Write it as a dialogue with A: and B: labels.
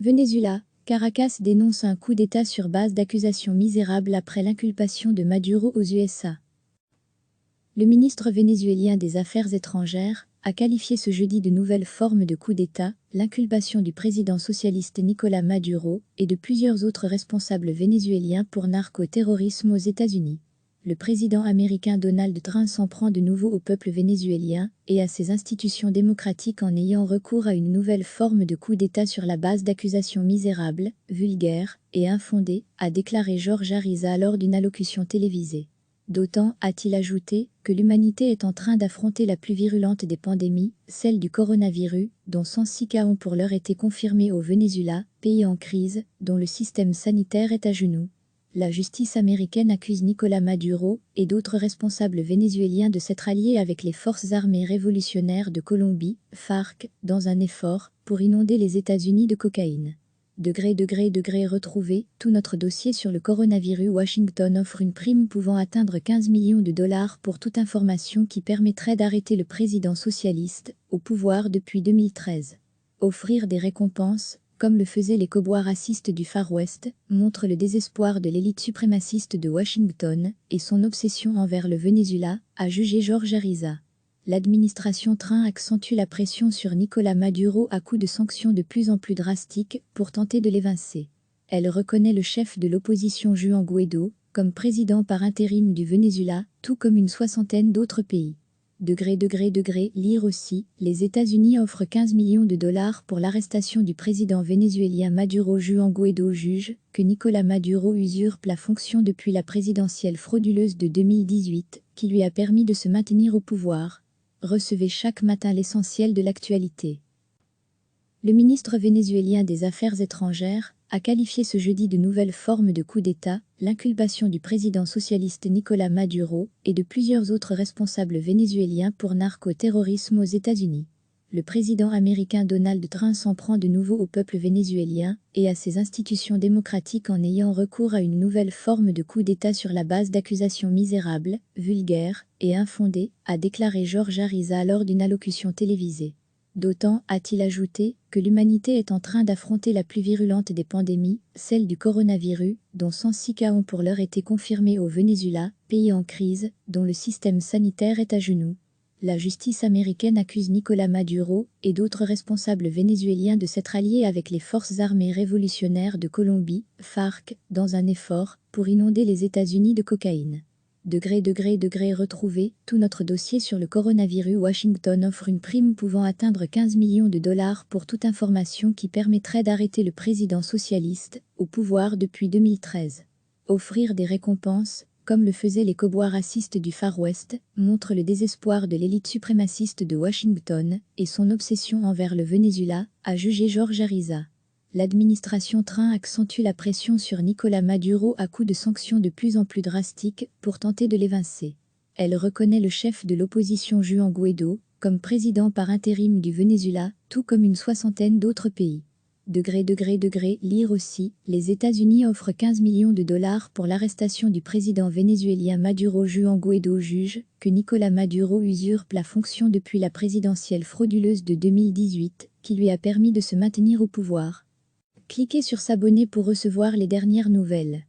A: Venezuela, Caracas dénonce un coup d'État sur base d'accusations misérables après l'inculpation de Maduro aux USA. Le ministre vénézuélien des Affaires étrangères a qualifié ce jeudi de nouvelle forme de coup d'État, l'inculpation du président socialiste Nicolás Maduro et de plusieurs autres responsables vénézuéliens pour narco-terrorisme aux États-Unis. Le président américain Donald Trump s'en prend de nouveau au peuple vénézuélien et à ses institutions démocratiques en ayant recours à une nouvelle forme de coup d'État sur la base d'accusations misérables, vulgaires et infondées, a déclaré Jorge Arisa lors d'une allocution télévisée. D'autant, a-t-il ajouté, que l'humanité est en train d'affronter la plus virulente des pandémies, celle du coronavirus, dont 106 cas ont pour l'heure été confirmés au Venezuela, pays en crise, dont le système sanitaire est à genoux. La justice américaine accuse Nicolás Maduro et d'autres responsables vénézuéliens de s'être alliés avec les forces armées révolutionnaires de Colombie, FARC, dans un effort pour inonder les États-Unis de cocaïne. Retrouvé, tout notre dossier sur le coronavirus. Washington offre une prime pouvant atteindre 15 millions de dollars pour toute information qui permettrait d'arrêter le président socialiste, au pouvoir depuis 2013. Offrir des récompenses, comme le faisaient les cowboys racistes du Far West, montre le désespoir de l'élite suprémaciste de Washington et son obsession envers le Venezuela, a jugé Jorge Arisa. L'administration Trump accentue la pression sur Nicolás Maduro à coups de sanctions de plus en plus drastiques pour tenter de l'évincer. Elle reconnaît le chef de l'opposition Juan Guaidó comme président par intérim du Venezuela, tout comme une soixantaine d'autres pays. Lire aussi, les États-Unis offrent 15 millions de dollars pour l'arrestation du président vénézuélien Maduro. Juan Guaidó juge que Nicolás Maduro usurpe la fonction depuis la présidentielle frauduleuse de 2018, qui lui a permis de se maintenir au pouvoir. Recevez chaque matin l'essentiel de l'actualité. Le ministre vénézuélien des Affaires étrangères a qualifié ce jeudi de nouvelle forme de coup d'État, l'inculpation du président socialiste Nicolás Maduro et de plusieurs autres responsables vénézuéliens pour narco-terrorisme aux États-Unis. Le président américain Donald Trump s'en prend de nouveau au peuple vénézuélien et à ses institutions démocratiques en ayant recours à une nouvelle forme de coup d'État sur la base d'accusations misérables, vulgaires et infondées, a déclaré Jorge Arisa lors d'une allocution télévisée. D'autant, a-t-il ajouté, que l'humanité est en train d'affronter la plus virulente des pandémies, celle du coronavirus, dont 106 cas ont pour l'heure été confirmés au Venezuela, pays en crise, dont le système sanitaire est à genoux. La justice américaine accuse Nicolás Maduro et d'autres responsables vénézuéliens de s'être alliés avec les forces armées révolutionnaires de Colombie, FARC, dans un effort pour inonder les États-Unis de cocaïne. Retrouvé, tout notre dossier sur le coronavirus. Washington offre une prime pouvant atteindre 15 millions de dollars pour toute information qui permettrait d'arrêter le président socialiste, au pouvoir depuis 2013. Offrir des récompenses, comme le faisaient les cowboys racistes du Far West, montre le désespoir de l'élite suprémaciste de Washington et son obsession envers le Venezuela, a jugé Jorge Arisa. L'administration Trump accentue la pression sur Nicolás Maduro à coups de sanctions de plus en plus drastiques pour tenter de l'évincer. Elle reconnaît le chef de l'opposition Juan Guaidó comme président par intérim du Venezuela, tout comme une soixantaine d'autres pays. Lire aussi, les États-Unis offrent 15 millions de dollars pour l'arrestation du président vénézuélien Maduro. Juan Guaidó juge que Nicolás Maduro usurpe la fonction depuis la présidentielle frauduleuse de 2018, qui lui a permis de se maintenir au pouvoir. Cliquez sur s'abonner pour recevoir les dernières nouvelles.